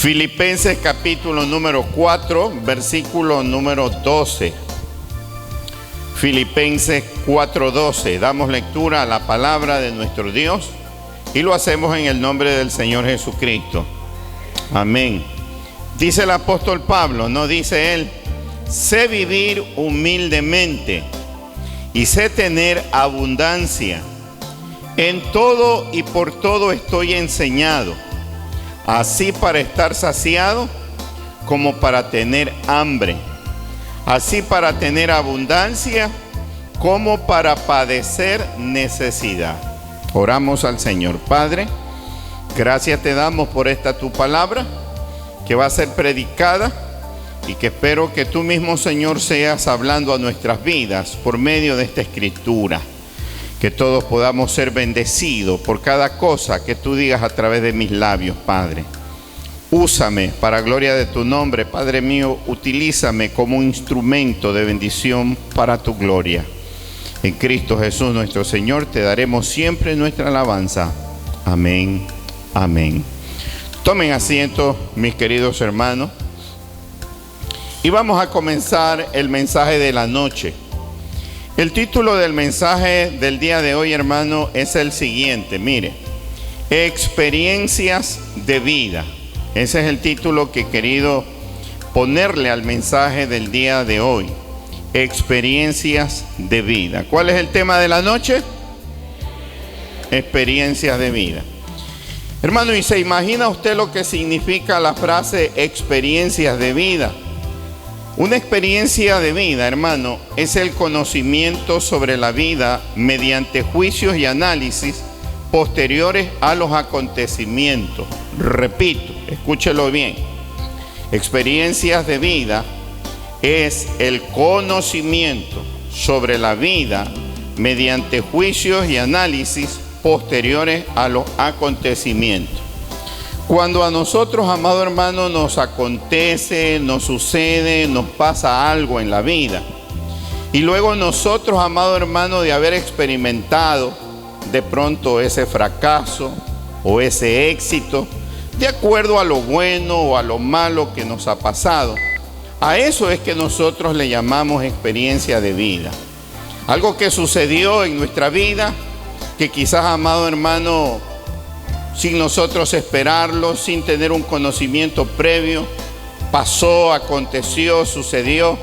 Filipenses capítulo número 4, versículo número 12. Filipenses 4:12. Damos lectura a la palabra de nuestro Dios y lo hacemos en el nombre del Señor Jesucristo. Amén. Dice el apóstol Pablo, no dice él: sé vivir humildemente y sé tener abundancia. En todo y por todo estoy enseñado, así para estar saciado como para tener hambre, así para tener abundancia como para padecer necesidad. Oramos al Señor. Padre, gracias te damos por esta tu palabra que va a ser predicada y que espero que tú mismo, Señor, seas hablando a nuestras vidas por medio de esta escritura. Que todos podamos ser bendecidos por cada cosa que tú digas a través de mis labios, Padre. Úsame para gloria de tu nombre, Padre mío. Utilízame como un instrumento de bendición para tu gloria. En Cristo Jesús nuestro Señor te daremos siempre nuestra alabanza. Amén, amén. Tomen asiento, mis queridos hermanos. Y vamos a comenzar el mensaje de la noche. El título del mensaje del día de hoy, hermano, es el siguiente. Mire, experiencias de vida. Ese es el título que he querido ponerle al mensaje del día de hoy. Experiencias de vida. ¿Cuál es el tema de la noche? Experiencias de vida. Hermano, ¿y se imagina usted lo que significa la frase experiencias de vida? Una experiencia de vida, hermano, es el conocimiento sobre la vida mediante juicios y análisis posteriores a los acontecimientos. Repito, escúchelo bien. Experiencias de vida es el conocimiento sobre la vida mediante juicios y análisis posteriores a los acontecimientos. Cuando a nosotros, amado hermano, nos acontece, nos sucede, nos pasa algo en la vida, y luego nosotros, amado hermano, de haber experimentado de pronto ese fracaso o ese éxito, de acuerdo a lo bueno o a lo malo que nos ha pasado, a eso es que nosotros le llamamos experiencia de vida. Algo que sucedió en nuestra vida, que quizás, amado hermano, sin nosotros esperarlo, sin tener un conocimiento previo, pasó, aconteció, sucedió.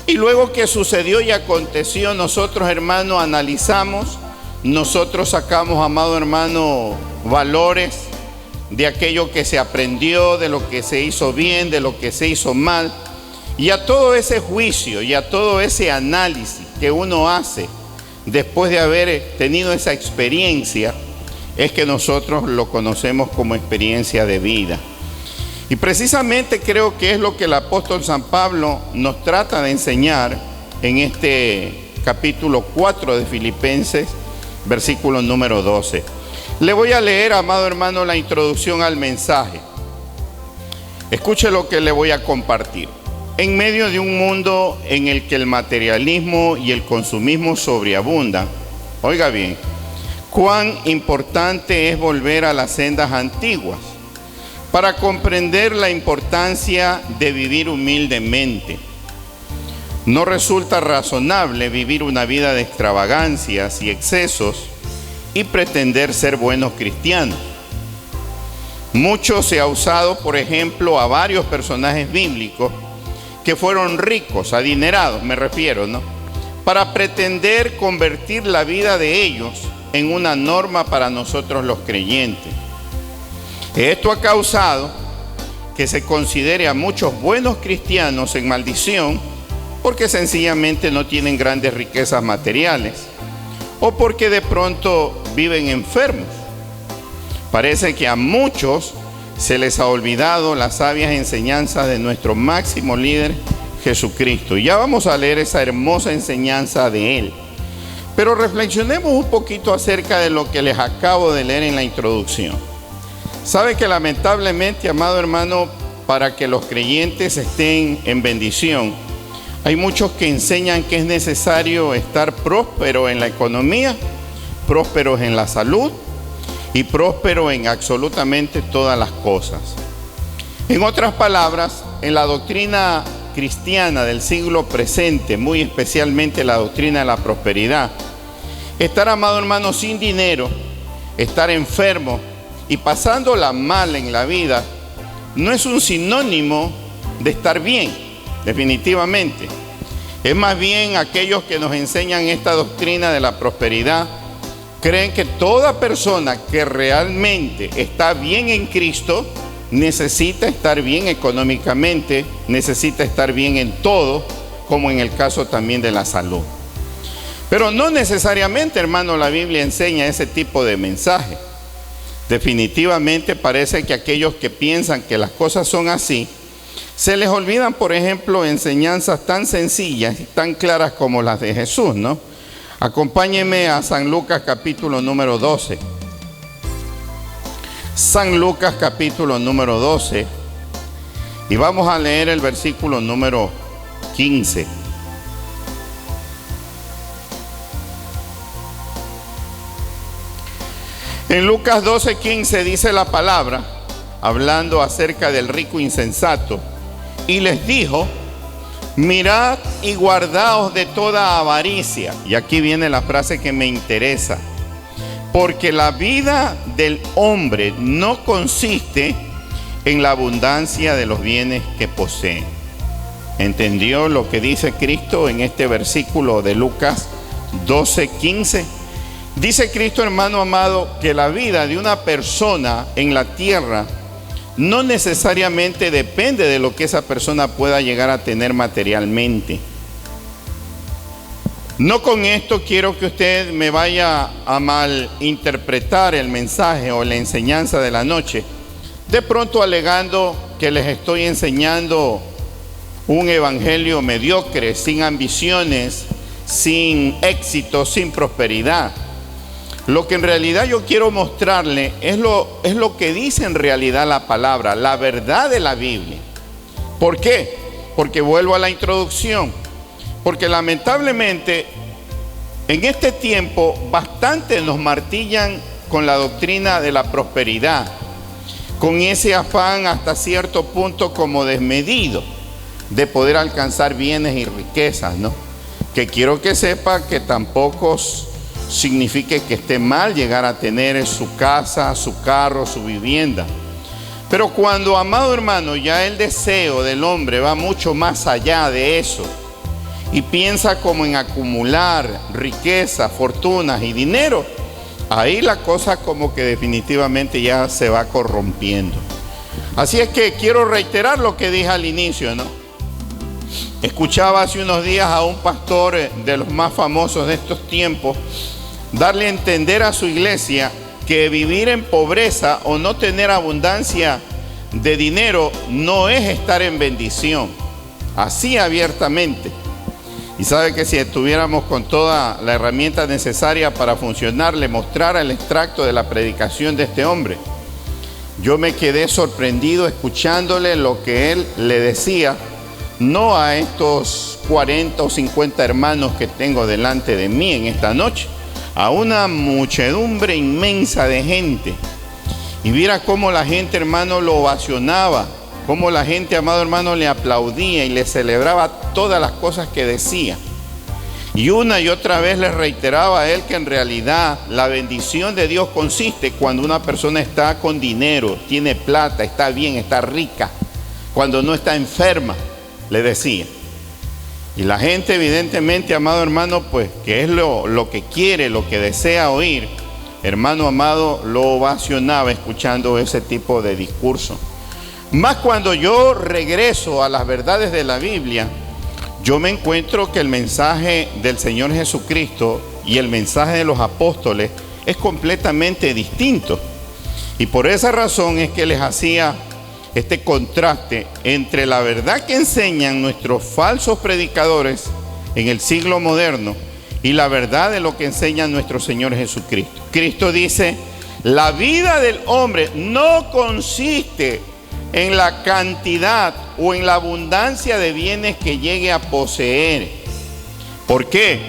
Y luego que sucedió y aconteció, nosotros, hermano, analizamos, nosotros sacamos, amado hermano, valores de aquello que se aprendió, de lo que se hizo bien, de lo que se hizo mal. Y a todo ese juicio y a todo ese análisis que uno hace después de haber tenido esa experiencia, es que nosotros lo conocemos como experiencia de vida. Y precisamente creo que es lo que el apóstol San Pablo nos trata de enseñar en este capítulo 4 de Filipenses, versículo número 12. Le voy a leer, amado hermano, la introducción al mensaje. Escuche lo que le voy a compartir. En medio de un mundo en el que el materialismo y el consumismo sobreabundan, oiga bien, cuán importante es volver a las sendas antiguas para comprender la importancia de vivir humildemente. No resulta razonable vivir una vida de extravagancias y excesos y pretender ser buenos cristianos. Mucho se ha usado, por ejemplo, a varios personajes bíblicos que fueron ricos, adinerados, me refiero, ¿no?, para pretender convertir la vida de ellos en una norma para nosotros los creyentes. Esto ha causado que se considere a muchos buenos cristianos en maldición porque sencillamente no tienen grandes riquezas materiales o porque de pronto viven enfermos. Parece que a muchos se les ha olvidado las sabias enseñanzas de nuestro máximo líder Jesucristo. Ya vamos a leer esa hermosa enseñanza de él. Pero reflexionemos un poquito acerca de lo que les acabo de leer en la introducción. Sabe que lamentablemente, amado hermano, para que los creyentes estén en bendición, hay muchos que enseñan que es necesario estar próspero en la economía, prósperos en la salud y próspero en absolutamente todas las cosas. En otras palabras, en la doctrina cristiana del siglo presente, muy especialmente la doctrina de la prosperidad, estar, amado hermano, sin dinero, estar enfermo y pasándola mal en la vida, no es un sinónimo de estar bien, definitivamente. Es más bien aquellos que nos enseñan esta doctrina de la prosperidad, creen que toda persona que realmente está bien en Cristo necesita estar bien económicamente, necesita estar bien en todo, como en el caso también de la salud. Pero no necesariamente, hermano, la Biblia enseña ese tipo de mensaje. Definitivamente parece que aquellos que piensan que las cosas son así, se les olvidan, por ejemplo, enseñanzas tan sencillas y tan claras como las de Jesús, ¿no? Acompáñenme a San Lucas capítulo número 12. San Lucas capítulo número 12. Y vamos a leer el versículo número 15. En Lucas 12:15 dice la palabra, hablando acerca del rico insensato, y les dijo: mirad y guardaos de toda avaricia. Y aquí viene la frase que me interesa. Porque la vida del hombre no consiste en la abundancia de los bienes que posee. ¿Entendió lo que dice Cristo en este versículo de Lucas 12:15? Dice Cristo, hermano amado, que la vida de una persona en la tierra no necesariamente depende de lo que esa persona pueda llegar a tener materialmente. No con esto quiero que usted me vaya a malinterpretar el mensaje o la enseñanza de la noche, de pronto alegando que les estoy enseñando un evangelio mediocre, sin ambiciones, sin éxito, sin prosperidad. Lo que en realidad yo quiero mostrarle es lo que dice en realidad la palabra, la verdad de la Biblia. ¿Por qué? Porque vuelvo a la introducción. Porque lamentablemente en este tiempo bastante nos martillan con la doctrina de la prosperidad, con ese afán hasta cierto punto como desmedido de poder alcanzar bienes y riquezas, ¿no? Que quiero que sepa que tampoco signifique que esté mal llegar a tener su casa, su carro, su vivienda. Pero cuando, amado hermano, ya el deseo del hombre va mucho más allá de eso y piensa como en acumular riqueza, fortunas y dinero, ahí la cosa como que definitivamente ya se va corrompiendo. Así es que quiero reiterar lo que dije al inicio, ¿no? Escuchaba hace unos días a un pastor de los más famosos de estos tiempos darle a entender a su iglesia que vivir en pobreza o no tener abundancia de dinero no es estar en bendición, así abiertamente. Y sabe que si estuviéramos con toda la herramienta necesaria para funcionar, le mostrara el extracto de la predicación de este hombre. Yo me quedé sorprendido escuchándole lo que él le decía, no a estos 40 o 50 hermanos que tengo delante de mí en esta noche, a una muchedumbre inmensa de gente. Y viera cómo la gente, hermano, lo ovacionaba, cómo la gente, amado hermano, le aplaudía y le celebraba todas las cosas que decía. Y una y otra vez le reiteraba a él que en realidad la bendición de Dios consiste cuando una persona está con dinero, tiene plata, está bien, está rica, cuando no está enferma, le decía. Y la gente evidentemente, amado hermano, pues que es lo que quiere, lo que desea oír, hermano amado, lo ovacionaba escuchando ese tipo de discurso. Más cuando yo regreso a las verdades de la Biblia, yo me encuentro que el mensaje del Señor Jesucristo y el mensaje de los apóstoles es completamente distinto. Y por esa razón es que les hacía este contraste entre la verdad que enseñan nuestros falsos predicadores en el siglo moderno y la verdad de lo que enseña nuestro Señor Jesucristo. Cristo dice: la vida del hombre no consiste en la cantidad o en la abundancia de bienes que llegue a poseer. ¿Por qué?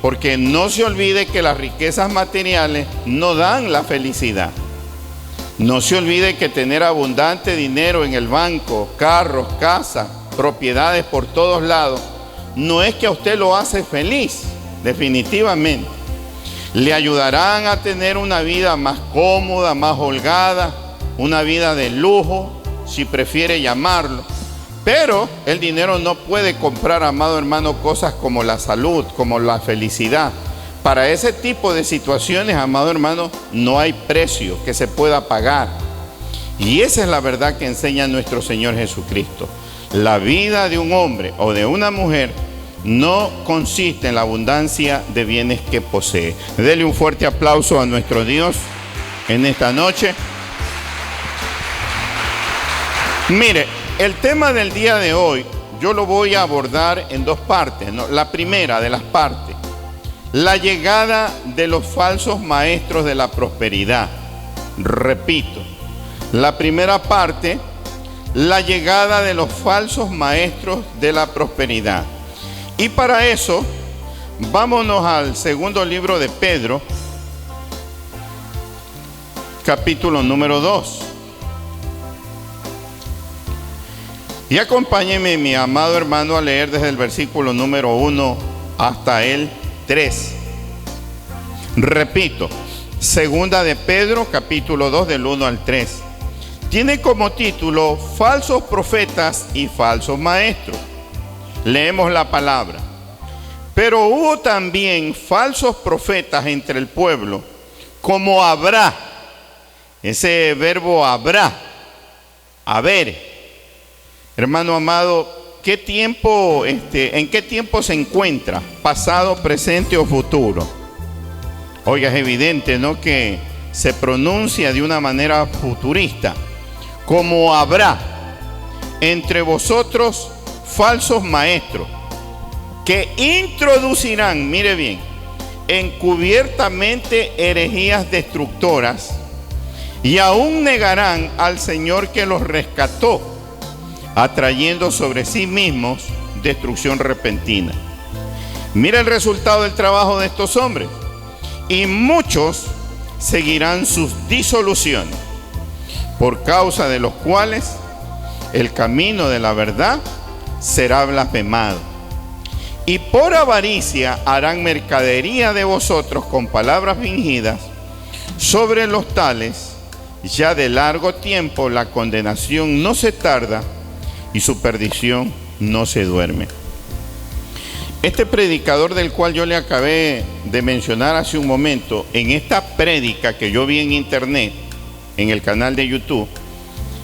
Porque no se olvide que las riquezas materiales no dan la felicidad. No se olvide que tener abundante dinero en el banco, carros, casas, propiedades por todos lados, no es que a usted lo hace feliz, definitivamente. Le ayudarán a tener una vida más cómoda, más holgada, una vida de lujo, si prefiere llamarlo. Pero el dinero no puede comprar, amado hermano, cosas como la salud, como la felicidad. Para ese tipo de situaciones, amado hermano, no hay precio que se pueda pagar. Y esa es la verdad que enseña nuestro Señor Jesucristo. La vida de un hombre o de una mujer no consiste en la abundancia de bienes que posee. Dele un fuerte aplauso a nuestro Dios en esta noche. Mire, el tema del día de hoy yo lo voy a abordar en dos partes, ¿no? La primera de las partes, la llegada de los falsos maestros de la prosperidad. Repito, la primera parte, la llegada de los falsos maestros de la prosperidad. Y para eso, vámonos al segundo libro de Pedro, capítulo número 2. Y acompáñeme, mi amado hermano, a leer desde el versículo número 1 hasta el 3. Repito, segunda de Pedro, capítulo 2, del 1 al 3. Tiene como título Falsos profetas y falsos maestros. Leemos la palabra. Pero hubo también falsos profetas entre el pueblo, como habrá. Ese verbo habrá, haber. Hermano amado, ¿qué tiempo, en qué tiempo se encuentra? ¿Pasado, presente o futuro? Oiga, es evidente, ¿no?, que se pronuncia de una manera futurista. Como habrá entre vosotros falsos maestros que introducirán, mire bien, encubiertamente herejías destructoras y aún negarán al Señor que los rescató, atrayendo sobre sí mismos destrucción repentina. Mira el resultado del trabajo de estos hombres. Y muchos seguirán sus disoluciones, por causa de los cuales el camino de la verdad será blasfemado. Y por avaricia harán mercadería de vosotros con palabras fingidas. Sobre los tales, ya de largo tiempo la condenación no se tarda y su perdición no se duerme. Este predicador del cual yo le acabé de mencionar hace un momento, en esta prédica que yo vi en internet, en el canal de YouTube,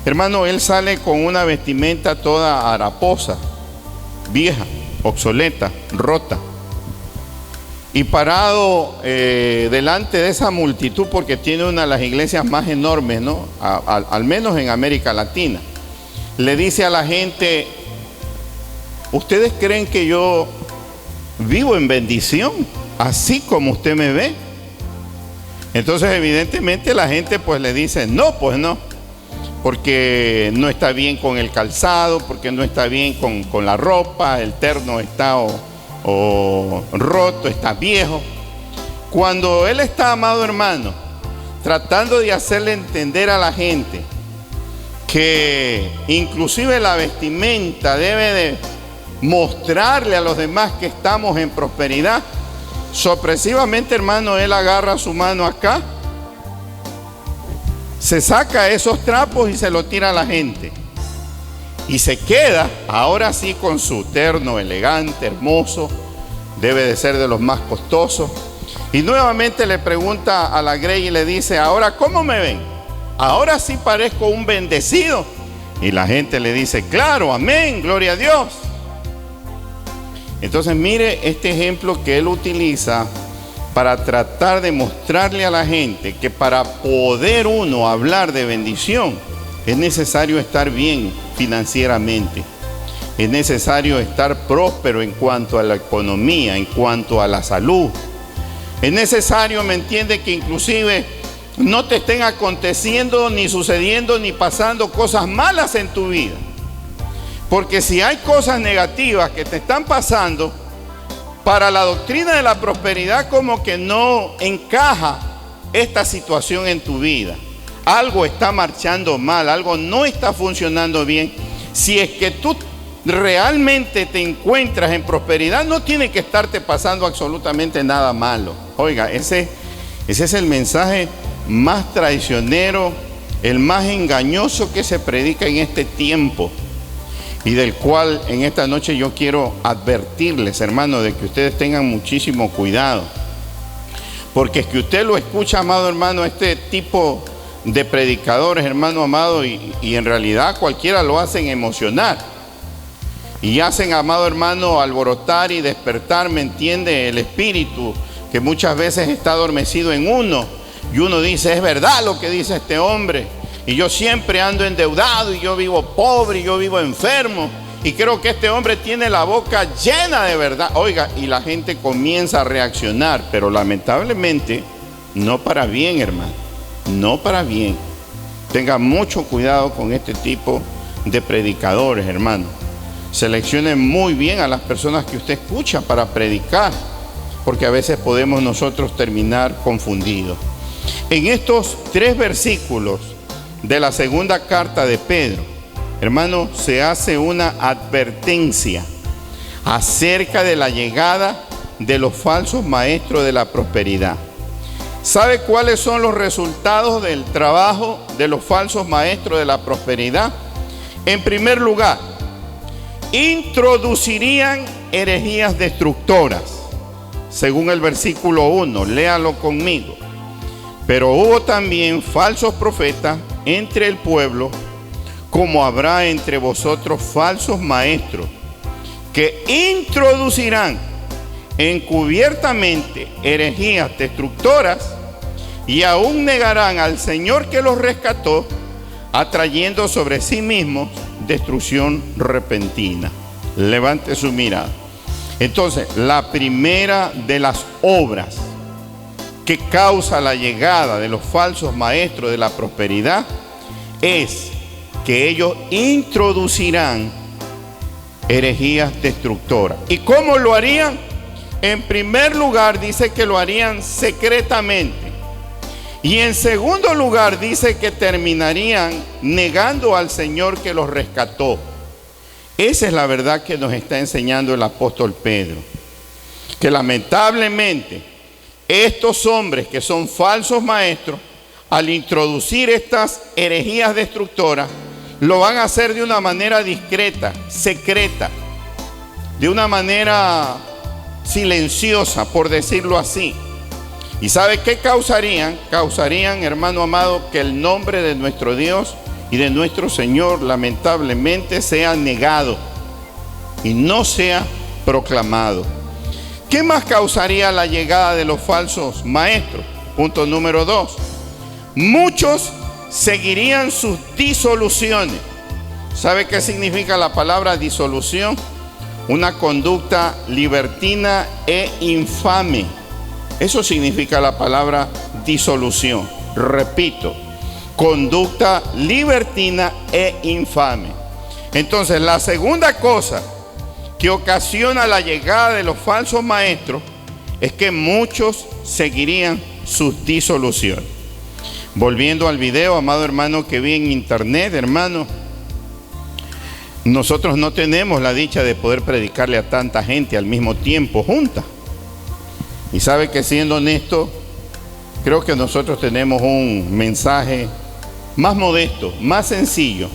hermano, él sale con una vestimenta toda haraposa, vieja, obsoleta, rota, y parado delante de esa multitud, porque tiene una de las iglesias más enormes, ¿no?, al menos en América Latina. Le dice a la gente: ¿ustedes creen que yo vivo en bendición, así como usted me ve? Entonces evidentemente la gente pues le dice: no, pues no, porque no está bien con el calzado, porque no está bien con la ropa, el terno está o roto, está viejo. Cuando él está, amado hermano, tratando de hacerle entender a la gente que inclusive la vestimenta debe de mostrarle a los demás que estamos en prosperidad, sorpresivamente, hermano, él agarra su mano acá, se saca esos trapos y se lo tira a la gente, y se queda ahora sí con su terno elegante, hermoso, debe de ser de los más costosos, y nuevamente le pregunta a la Grey y le dice: ahora, ¿cómo me ven? Ahora sí parezco un bendecido. Y la gente le dice: claro, amén, gloria a Dios. Entonces mire este ejemplo que él utiliza para tratar de mostrarle a la gente que para poder uno hablar de bendición es necesario estar bien financieramente, es necesario estar próspero en cuanto a la economía, en cuanto a la salud. Es necesario, ¿me entiende?, que inclusive no te estén aconteciendo, ni sucediendo, ni pasando cosas malas en tu vida. Porque si hay cosas negativas que te están pasando, para la doctrina de la prosperidad como que no encaja esta situación en tu vida. algo está marchando mal, algo no está funcionando bien. Si es que tú realmente te encuentras en prosperidad, no tiene que estarte pasando absolutamente nada malo. Oiga, ese es el mensaje más traicionero, el más engañoso que se predica en este tiempo, y del cual en esta noche yo quiero advertirles, hermano, de que ustedes tengan muchísimo cuidado. Porque es que usted lo escucha, amado hermano, este tipo de predicadores, hermano amado, y en realidad cualquiera lo hacen emocionar. Y hacen, amado hermano, alborotar y despertar, ¿me entiende?, el espíritu que muchas veces está adormecido en uno. Y uno dice, es verdad lo que dice este hombre. Y yo siempre ando endeudado, y yo vivo pobre, y yo vivo enfermo. Y creo que este hombre tiene la boca llena de verdad. Oiga, y la gente comienza a reaccionar, pero lamentablemente no para bien, hermano. No para bien. Tenga mucho cuidado con este tipo de predicadores, hermano. Seleccione muy bien a las personas que usted escucha para predicar, porque a veces podemos nosotros terminar confundidos. En estos 3 versículos de la segunda carta de Pedro, hermano, se hace una advertencia acerca de la llegada de los falsos maestros de la prosperidad. ¿Sabe cuáles son los resultados del trabajo de los falsos maestros de la prosperidad? En primer lugar, introducirían herejías destructoras, según el versículo 1, léalo conmigo. Pero hubo también falsos profetas entre el pueblo, como habrá entre vosotros falsos maestros, que introducirán encubiertamente herejías destructoras, y aún negarán al Señor que los rescató, atrayendo sobre sí mismos destrucción repentina. Levante su mirada. Entonces, la primera de las obras que causa la llegada de los falsos maestros de la prosperidad es que ellos introducirán herejías destructoras. ¿Y cómo lo harían? En primer lugar, dice que lo harían secretamente. Y en segundo lugar, dice que terminarían negando al Señor que los rescató. Esa es la verdad que nos está enseñando el apóstol Pedro. Que lamentablemente estos hombres que son falsos maestros, al introducir estas herejías destructoras, lo van a hacer de una manera discreta, secreta, de una manera silenciosa, por decirlo así. ¿Y sabe qué causarían? Causarían, hermano amado, que el nombre de nuestro Dios y de nuestro Señor lamentablemente sea negado y no sea proclamado. ¿Qué más causaría la llegada de los falsos maestros? Punto número 2. Muchos seguirían sus disoluciones. ¿Sabe qué significa la palabra disolución? Una conducta libertina e infame. Eso significa la palabra disolución. Repito, conducta libertina e infame. Entonces, la segunda cosa que ocasiona la llegada de los falsos maestros es que muchos seguirían sus disoluciones. Volviendo al video, amado hermano, que vi en internet, hermano, nosotros no tenemos la dicha de poder predicarle a tanta gente al mismo tiempo junta. Y sabe que, siendo honesto, creo que nosotros tenemos un mensaje más modesto, más sencillo,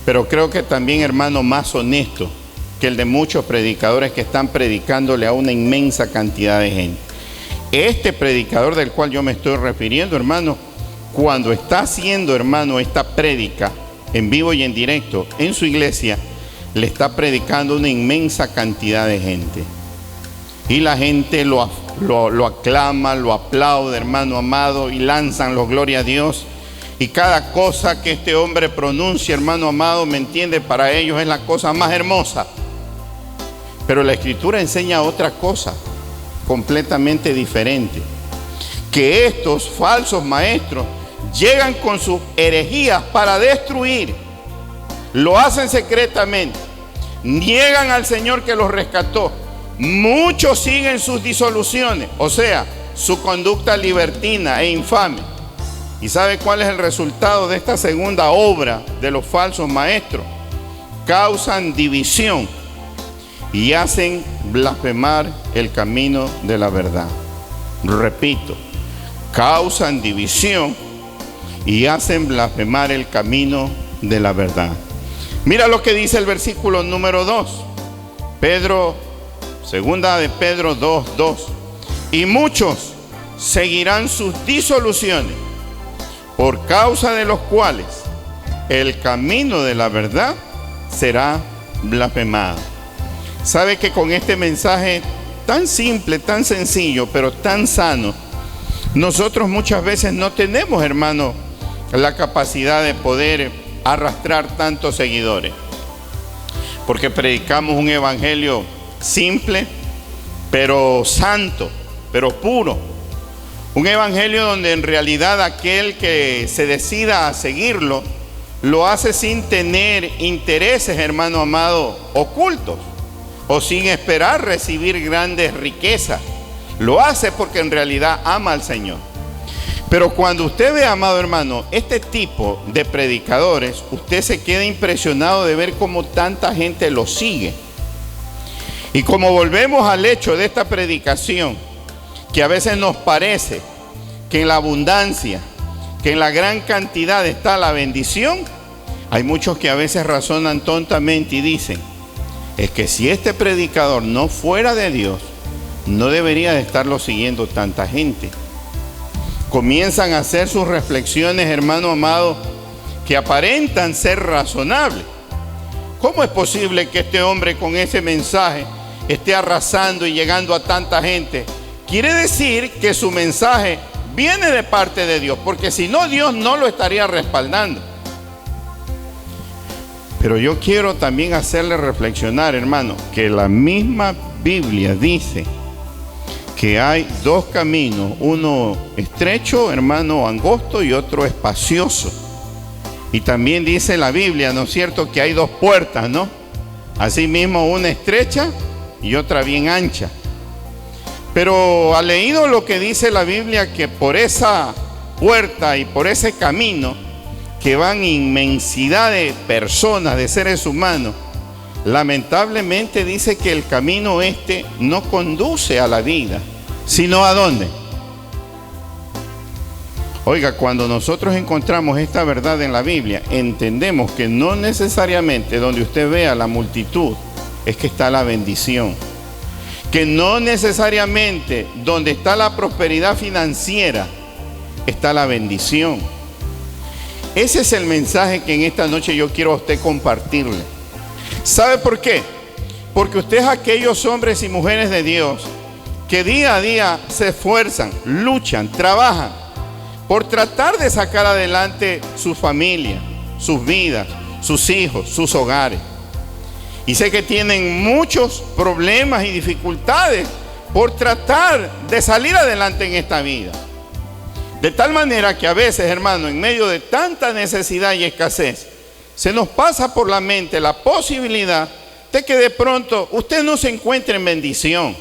pero creo que también, hermano, más honesto que el de muchos predicadores que están predicándole a una inmensa cantidad de gente. Este predicador del cual yo me estoy refiriendo, hermano, cuando está haciendo, hermano, esta prédica en vivo y en directo en su iglesia, le está predicando a una inmensa cantidad de gente. Y la gente lo aclama, lo aplaude, hermano amado, y lanzan los gloria a Dios. Y cada cosa que este hombre pronuncia, hermano amado, ¿me entiende? Para ellos es la cosa más hermosa. Pero la Escritura enseña otra cosa completamente diferente. Que estos falsos maestros llegan con sus herejías para destruir. Lo hacen secretamente. Niegan al Señor que los rescató. Muchos siguen sus disoluciones, o sea, su conducta libertina e infame. ¿Y sabe cuál es el resultado de esta segunda obra de los falsos maestros? Causan división y hacen blasfemar el camino de la verdad. Repito, causan división y hacen blasfemar el camino de la verdad. Mira lo que dice el versículo número 2. Segunda de Pedro 2:2. Y muchos seguirán sus disoluciones, por causa de los cuales el camino de la verdad será blasfemado. Sabe que con este mensaje tan simple, tan sencillo, pero tan sano, nosotros muchas veces no tenemos, hermano, la capacidad de poder arrastrar tantos seguidores, porque predicamos un evangelio simple, pero santo, pero puro. Un evangelio donde en realidad aquel que se decida a seguirlo, lo hace sin tener intereses, hermano amado, ocultos, o sin esperar recibir grandes riquezas. Lo hace porque en realidad ama al Señor. Pero cuando usted ve, amado hermano, este tipo de predicadores, usted se queda impresionado de ver cómo tanta gente lo sigue. Y como volvemos al hecho de esta predicación, que a veces nos parece que en la abundancia, que en la gran cantidad está la bendición, hay muchos que a veces razonan tontamente y dicen, es que si este predicador no fuera de Dios, no debería de estarlo siguiendo tanta gente. Comienzan a hacer sus reflexiones, hermano amado, que aparentan ser razonables. ¿Cómo es posible que este hombre con ese mensaje esté arrasando y llegando a tanta gente? Quiere decir que su mensaje viene de parte de Dios, porque si no, Dios no lo estaría respaldando. Pero yo quiero también hacerle reflexionar, hermano, que la misma Biblia dice que hay dos caminos, uno estrecho, hermano, angosto, y otro espacioso. Y también dice la Biblia, ¿no es cierto?, que hay dos puertas, ¿no? Asimismo, una estrecha y otra bien ancha. Pero ha leído lo que dice la Biblia, que por esa puerta y por ese camino que van inmensidad de personas, de seres humanos, lamentablemente dice que el camino este no conduce a la vida, sino ¿a dónde? Oiga, cuando nosotros encontramos esta verdad en la Biblia, entendemos que no necesariamente donde usted vea la multitud es que está la bendición, que no necesariamente donde está la prosperidad financiera está la bendición. Ese es el mensaje que en esta noche yo quiero a usted compartirle. ¿Sabe por qué? Porque usted es aquellos hombres y mujeres de Dios que día a día se esfuerzan, luchan, trabajan por tratar de sacar adelante su familia, sus vidas, sus hijos, sus hogares. Y sé que tienen muchos problemas y dificultades por tratar de salir adelante en esta vida. De tal manera que a veces, hermano, en medio de tanta necesidad y escasez, se nos pasa por la mente la posibilidad de que de pronto usted no se encuentre en bendición,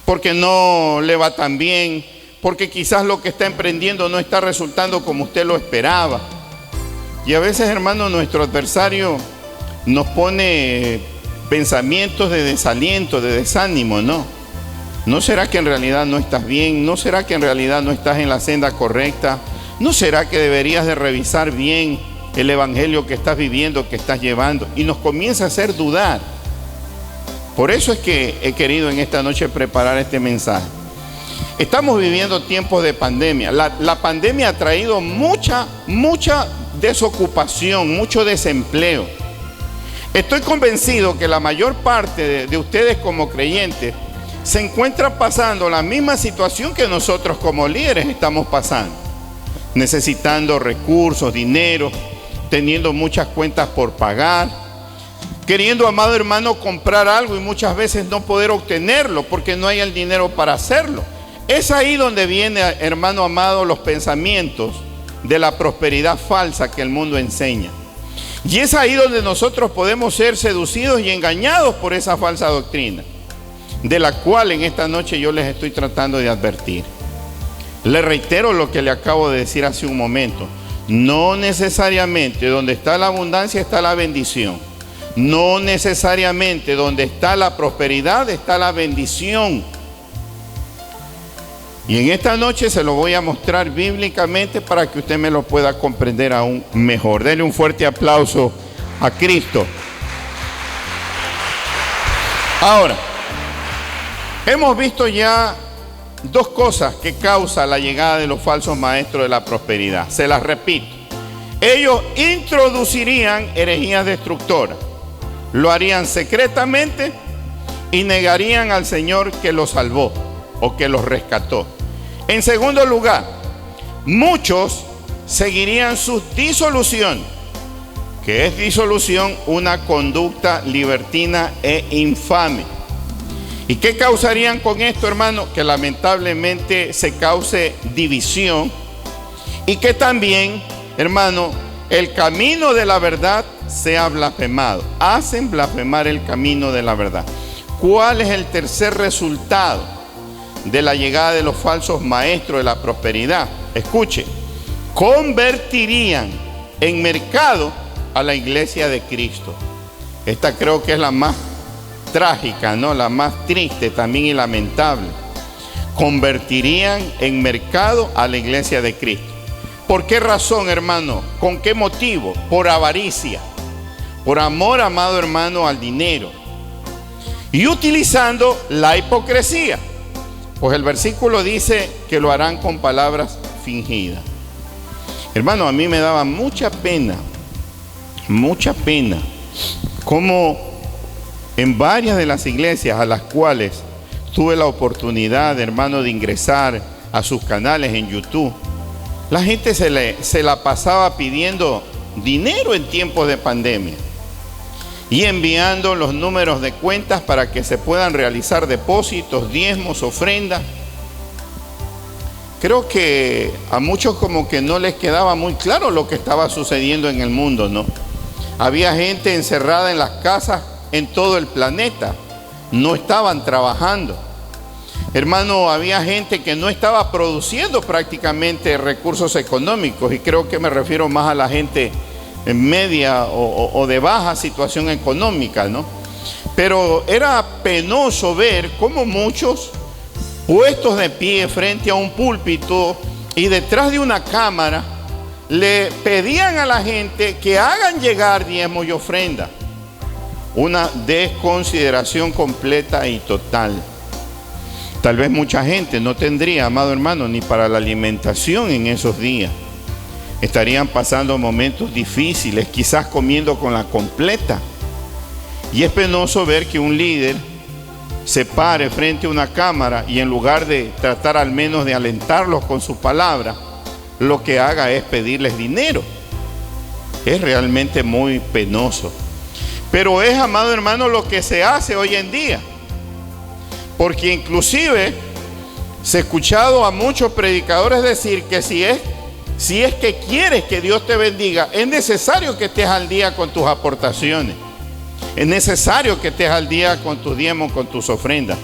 porque no le va tan bien, porque quizás lo que está emprendiendo no está resultando como usted lo esperaba. Y a veces, hermano, nuestro adversario nos pone pensamientos de desaliento, de desánimo, ¿no? ¿No será que en realidad no estás bien? ¿No será que en realidad no estás en la senda correcta? ¿No será que deberías de revisar bien el evangelio que estás viviendo, que estás llevando? Y nos comienza a hacer dudar. Por eso es que he querido en esta noche preparar este mensaje. Estamos viviendo tiempos de pandemia. La pandemia ha traído mucha desocupación, mucho desempleo. Estoy convencido que la mayor parte de ustedes como creyentes se encuentran pasando la misma situación que nosotros como líderes estamos pasando. Necesitando recursos, dinero, teniendo muchas cuentas por pagar, queriendo, amado hermano, comprar algo y muchas veces no poder obtenerlo porque no hay el dinero para hacerlo. Es ahí donde viene, hermano amado, los pensamientos de la prosperidad falsa que el mundo enseña. Y es ahí donde nosotros podemos ser seducidos y engañados por esa falsa doctrina, de la cual en esta noche yo les estoy tratando de advertir. Le reitero lo que le acabo de decir hace un momento. No necesariamente donde está la abundancia está la bendición. No necesariamente donde está la prosperidad está la bendición. Y en esta noche se lo voy a mostrar bíblicamente para que usted me lo pueda comprender aún mejor. Denle un fuerte aplauso a Cristo. Ahora, hemos visto ya dos cosas que causan la llegada de los falsos maestros de la prosperidad. Se las repito. Ellos introducirían herejías destructoras. Lo harían secretamente y negarían al Señor que los salvó o que los rescató. En segundo lugar, muchos seguirían su disolución. ¿Qué es disolución? Una conducta libertina e infame. ¿Y qué causarían con esto, hermano? Que lamentablemente se cause división y que también, hermano, el camino de la verdad sea blasfemado. Hacen blasfemar el camino de la verdad. ¿Cuál es el tercer resultado de la llegada de los falsos maestros de la prosperidad? Escuche, convertirían en mercado a la iglesia de Cristo. Esta creo que es la más trágica, ¿no? La más triste también y lamentable. Convertirían en mercado a la iglesia de Cristo. ¿Por qué razón, hermano? ¿Con qué motivo? Por avaricia, por amor, amado hermano, al dinero y utilizando la hipocresía. Pues el versículo dice que lo harán con palabras fingidas. Hermano, a mí me daba mucha pena, como en varias de las iglesias a las cuales tuve la oportunidad, hermano, de ingresar a sus canales en YouTube, la gente se la pasaba pidiendo dinero en tiempos de pandemia y enviando los números de cuentas para que se puedan realizar depósitos, diezmos, ofrendas. Creo que a muchos como que no les quedaba muy claro lo que estaba sucediendo en el mundo, ¿no? Había gente encerrada en las casas en todo el planeta, no estaban trabajando. Hermano, había gente que no estaba produciendo prácticamente recursos económicos, y creo que me refiero más a la gente en media o de baja situación económica, ¿no? Pero era penoso ver cómo muchos puestos de pie frente a un púlpito y detrás de una cámara le pedían a la gente que hagan llegar diezmos y ofrendas. Una desconsideración completa y total. Tal vez mucha gente no tendría, amado hermano, ni para la alimentación en esos días. Estarían pasando momentos difíciles, quizás comiendo con la completa. Y es penoso ver que un líder se pare frente a una cámara y en lugar de tratar al menos de alentarlos con su palabra, lo que haga es pedirles dinero. Es realmente muy penoso. Pero es, amado hermano, lo que se hace hoy en día. Porque inclusive se ha escuchado a muchos predicadores decir que si es que quieres que Dios te bendiga, es necesario que estés al día con tus aportaciones. Es necesario que estés al día con tus diezmos, con tus ofrendas.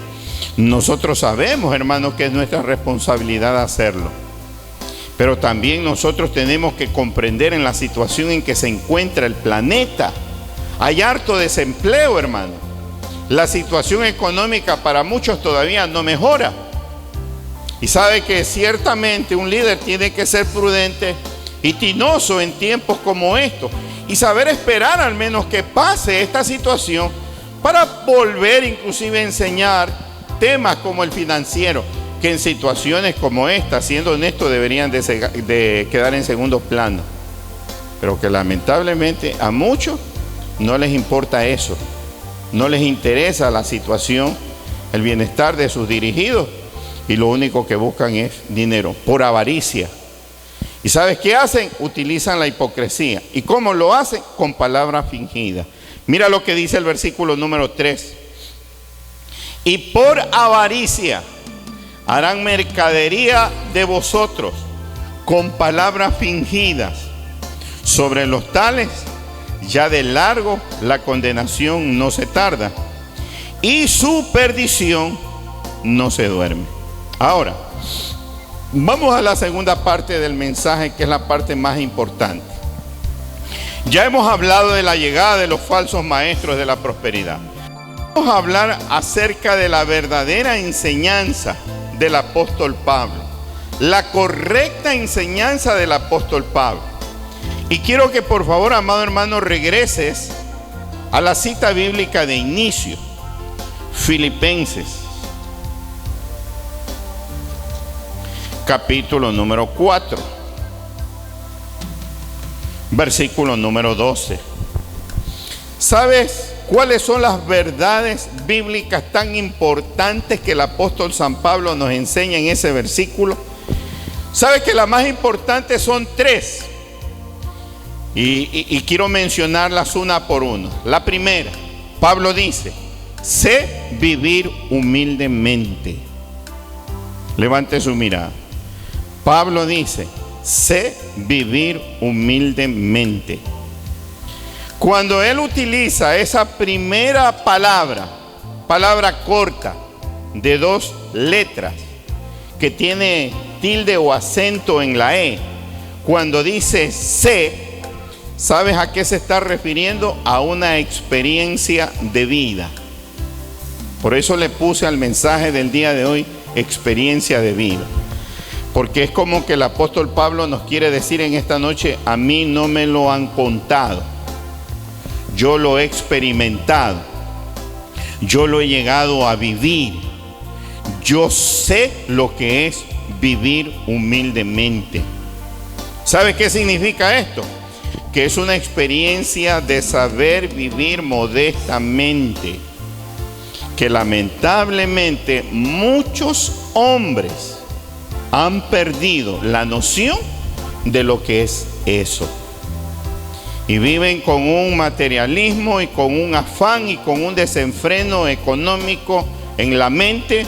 Nosotros sabemos, hermanos, que es nuestra responsabilidad hacerlo. Pero también nosotros tenemos que comprender en la situación en que se encuentra el planeta. Hay harto desempleo, hermano. La situación económica para muchos todavía no mejora. Y sabe que ciertamente un líder tiene que ser prudente y tinoso en tiempos como estos. Y saber esperar al menos que pase esta situación para volver inclusive a enseñar temas como el financiero, que en situaciones como esta, siendo honesto, deberían de quedar en segundo plano. Pero que lamentablemente a muchos no les importa eso. No les interesa la situación, el bienestar de sus dirigidos, y lo único que buscan es dinero, por avaricia. ¿Y sabes qué hacen? Utilizan la hipocresía. ¿Y cómo lo hacen? Con palabras fingidas. Mira lo que dice el versículo número 3. Y por avaricia harán mercadería de vosotros con palabras fingidas. Sobre los tales, ya de largo la condenación no se tarda, y su perdición no se duerme. Ahora, Vamos a la segunda parte del mensaje, que es la parte más importante. Ya hemos hablado de la llegada de los falsos maestros de la prosperidad. Vamos a hablar acerca de la verdadera enseñanza del apóstol Pablo, la correcta enseñanza del apóstol Pablo. Y quiero que por favor, amado hermano, regreses a la cita bíblica de inicio, Filipenses, capítulo número 4, versículo número 12. ¿Sabes cuáles son las verdades bíblicas tan importantes que el apóstol San Pablo nos enseña en ese versículo? ¿Sabes que las más importantes son tres? Y quiero mencionarlas una por una. La primera, Pablo dice: sé vivir humildemente. Levante su mirada. Pablo dice: sé vivir humildemente. Cuando él utiliza esa primera palabra corta de 2 letras, que tiene tilde o acento en la E, cuando dice sé, ¿sabes a qué se está refiriendo? A una experiencia de vida. Por eso le puse al mensaje del día de hoy experiencia de vida. Porque es como que el apóstol Pablo nos quiere decir en esta noche: a mí no me lo han contado, yo lo he experimentado, yo lo he llegado a vivir, yo sé lo que es vivir humildemente. ¿Sabe qué significa esto? Que es una experiencia de saber vivir modestamente, que lamentablemente muchos hombres han perdido la noción de lo que es eso. Y viven con un materialismo y con un afán y con un desenfreno económico en la mente.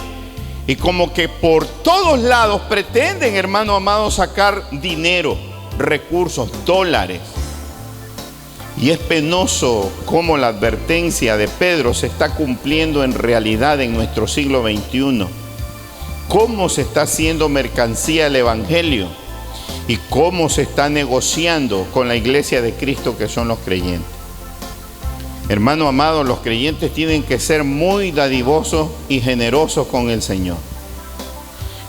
Y como que por todos lados pretenden, hermano amado, sacar dinero, recursos, dólares. Y es penoso cómo la advertencia de Pedro se está cumpliendo en realidad en nuestro siglo XXI. Cómo se está haciendo mercancía el evangelio y cómo se está negociando con la iglesia de Cristo, que son los creyentes. Hermano amado, los creyentes tienen que ser muy dadivosos y generosos con el Señor.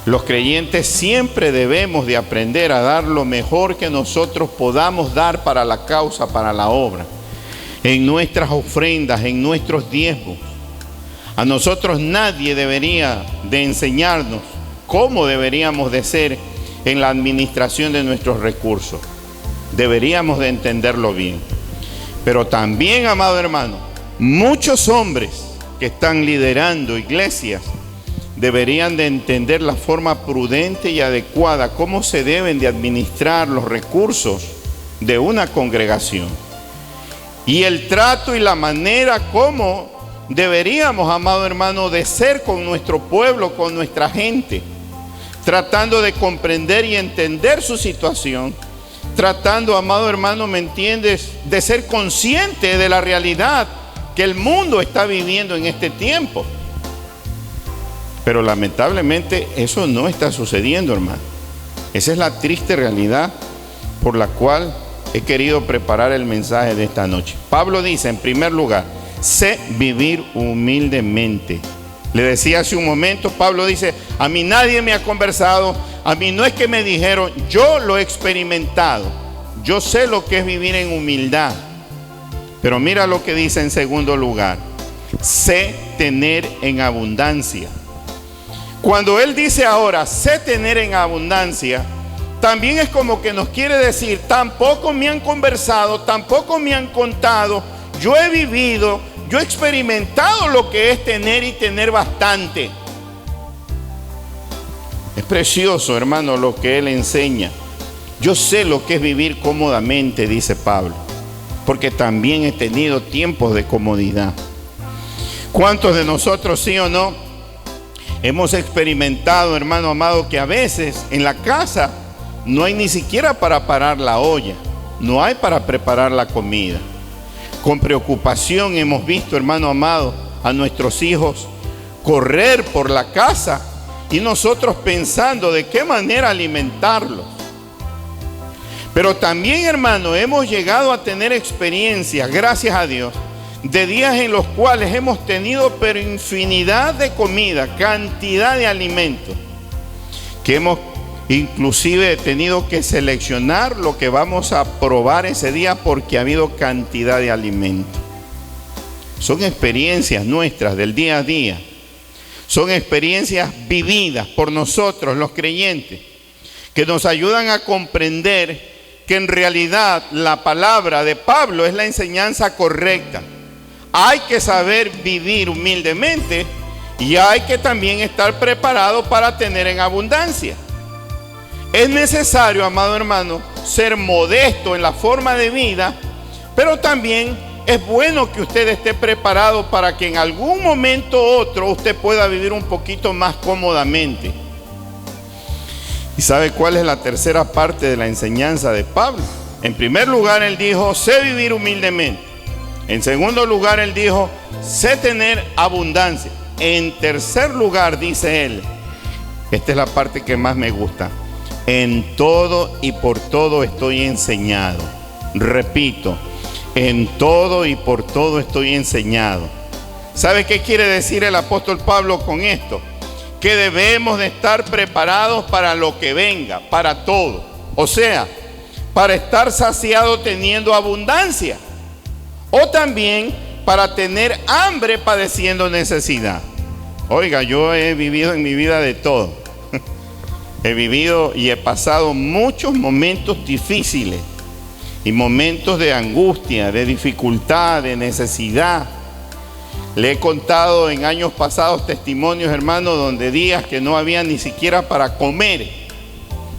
Los creyentes siempre debemos de aprender a dar lo mejor que nosotros podamos dar para la causa, para la obra, en nuestras ofrendas, en nuestros diezmos. A nosotros nadie debería de enseñarnos cómo deberíamos de ser en la administración de nuestros recursos. Deberíamos de entenderlo bien. Pero también, amado hermano, muchos hombres que están liderando iglesias deberían de entender la forma prudente y adecuada cómo se deben de administrar los recursos de una congregación. Y el trato y la manera como deberíamos, amado hermano, de ser con nuestro pueblo, con nuestra gente, tratando de comprender y entender su situación, tratando, amado hermano, ¿me entiendes?, de ser consciente de la realidad que el mundo está viviendo en este tiempo. Pero lamentablemente eso no está sucediendo, hermano. Esa es la triste realidad por la cual he querido preparar el mensaje de esta noche. Pablo dice, en primer lugar, sé vivir humildemente. Le decía hace un momento, Pablo dice: a mí nadie me ha conversado, a mí no es que me dijeron, yo lo he experimentado, yo sé lo que es vivir en humildad. Pero mira lo que dice en segundo lugar: sé tener en abundancia. Cuando él dice ahora, sé tener en abundancia, también es como que nos quiere decir, tampoco me han conversado, tampoco me han contado, yo he vivido, yo he experimentado lo que es tener y tener bastante. Es precioso, hermano, lo que él enseña. Yo sé lo que es vivir cómodamente, dice Pablo, porque también he tenido tiempos de comodidad. ¿Cuántos de nosotros, sí o no, hemos experimentado, hermano amado, que a veces en la casa no hay ni siquiera para parar la olla, no hay para preparar la comida? Con preocupación hemos visto, hermano amado, a nuestros hijos correr por la casa y nosotros pensando de qué manera alimentarlos. Pero también, hermano, hemos llegado a tener experiencias, gracias a Dios, de días en los cuales hemos tenido pero infinidad de comida, cantidad de alimentos, que hemos inclusive tenido que seleccionar lo que vamos a probar ese día porque ha habido cantidad de alimentos. Son experiencias nuestras del día a día. Son experiencias vividas por nosotros, los creyentes, que nos ayudan a comprender que en realidad la palabra de Pablo es la enseñanza correcta. Hay que saber vivir humildemente y hay que también estar preparado para tener en abundancia. Es necesario, amado hermano, ser modesto en la forma de vida, pero también es bueno que usted esté preparado para que en algún momento u otro usted pueda vivir un poquito más cómodamente. ¿Y sabe cuál es la tercera parte de la enseñanza de Pablo? En primer lugar, él dijo, sé vivir humildemente. En segundo lugar, él dijo, sé tener abundancia. En tercer lugar, dice él, esta es la parte que más me gusta, en todo y por todo estoy enseñado. Repito, en todo y por todo estoy enseñado. ¿Sabe qué quiere decir el apóstol Pablo con esto? Que debemos de estar preparados para lo que venga, para todo. O sea, para estar saciado teniendo abundancia. O también para tener hambre padeciendo necesidad. Oiga, yo he vivido en mi vida de todo. He vivido y he pasado muchos momentos difíciles y momentos de angustia, de dificultad, de necesidad. Le he contado en años pasados testimonios, hermanos, donde días que no había ni siquiera para comer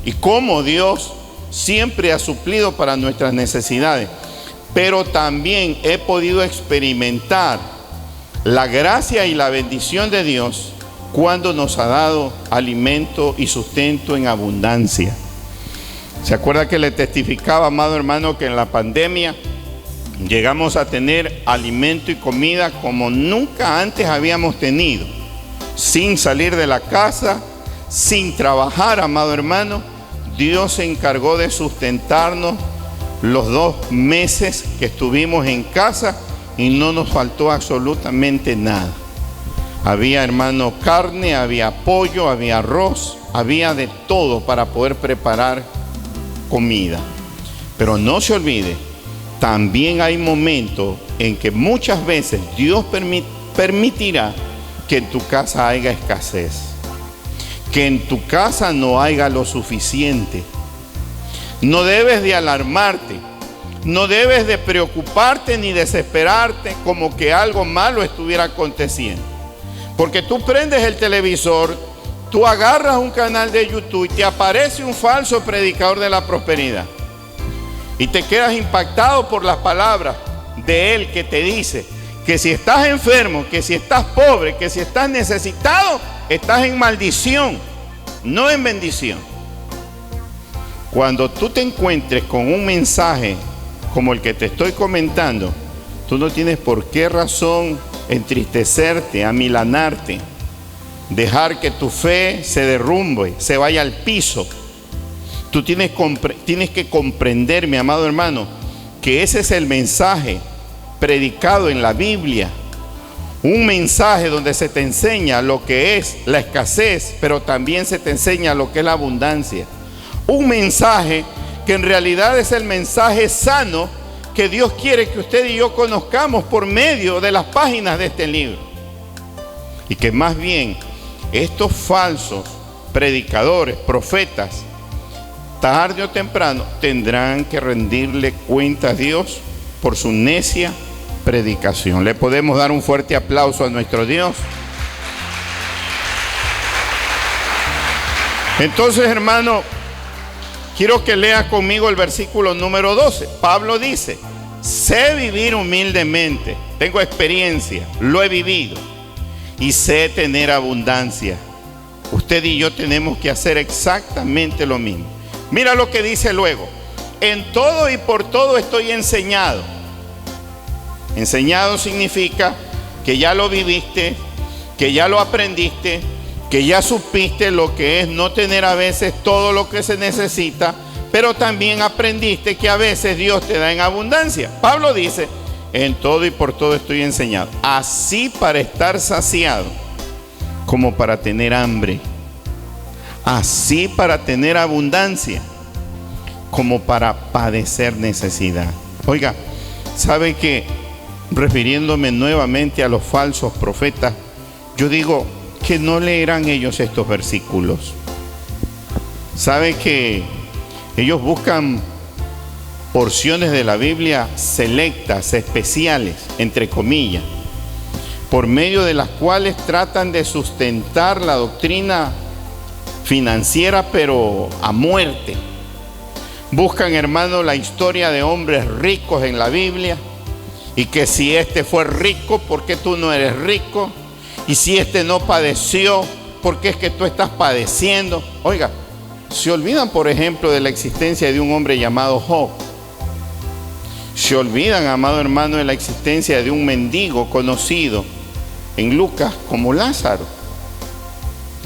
y cómo Dios siempre ha suplido para nuestras necesidades. Pero también he podido experimentar la gracia y la bendición de Dios cuando nos ha dado alimento y sustento en abundancia. ¿Se acuerda que le testificaba, amado hermano, que en la pandemia llegamos a tener alimento y comida como nunca antes habíamos tenido? Sin salir de la casa, sin trabajar, amado hermano, Dios se encargó de sustentarnos los 2 meses que estuvimos en casa y no nos faltó absolutamente nada. Había, hermano, carne, había pollo, había arroz, había de todo para poder preparar comida. Pero no se olvide, también hay momentos en que muchas veces Dios permitirá que en tu casa haya escasez, que en tu casa no haya lo suficiente. No debes de alarmarte, no debes de preocuparte ni desesperarte como que algo malo estuviera aconteciendo. Porque tú prendes el televisor, tú agarras un canal de YouTube y te aparece un falso predicador de la prosperidad. Y te quedas impactado por las palabras de él que te dice que si estás enfermo, que si estás pobre, que si estás necesitado, estás en maldición, no en bendición. Cuando tú te encuentres con un mensaje como el que te estoy comentando, tú no tienes por qué razón entristecerte, amilanarte, dejar que tu fe se derrumbe, se vaya al piso. Tú tienes que comprender, mi amado hermano, que ese es el mensaje predicado en la Biblia. Un mensaje donde se te enseña lo que es la escasez, pero también se te enseña lo que es la abundancia. Un mensaje que en realidad es el mensaje sano que Dios quiere que usted y yo conozcamos por medio de las páginas de este libro. Y que más bien estos falsos predicadores, profetas, tarde o temprano tendrán que rendirle cuenta a Dios por su necia predicación. Le podemos dar un fuerte aplauso a nuestro Dios. Entonces, hermano, quiero que lea conmigo el versículo número 12. Pablo dice, sé vivir humildemente, tengo experiencia, lo he vivido y sé tener abundancia. Usted y yo tenemos que hacer exactamente lo mismo. Mira lo que dice luego, en todo y por todo estoy enseñado. Enseñado significa que ya lo viviste, que ya lo aprendiste, que ya supiste lo que es no tener a veces todo lo que se necesita, pero también aprendiste que a veces Dios te da en abundancia. Pablo dice, en todo y por todo estoy enseñado, así para estar saciado como para tener hambre, así para tener abundancia como para padecer necesidad. Oiga, ¿sabe que refiriéndome nuevamente a los falsos profetas, yo digo que no leerán ellos estos versículos? ¿Sabe que ellos buscan porciones de la Biblia selectas, especiales, entre comillas, por medio de las cuales tratan de sustentar la doctrina financiera, pero a muerte? Buscan, hermano, la historia de hombres ricos en la Biblia, y que si este fue rico, ¿por qué tú no eres rico? Y si este no padeció, ¿por qué es que tú estás padeciendo? Oiga, se olvidan, por ejemplo, de la existencia de un hombre llamado Job. Se olvidan, amado hermano, de la existencia de un mendigo conocido en Lucas como Lázaro.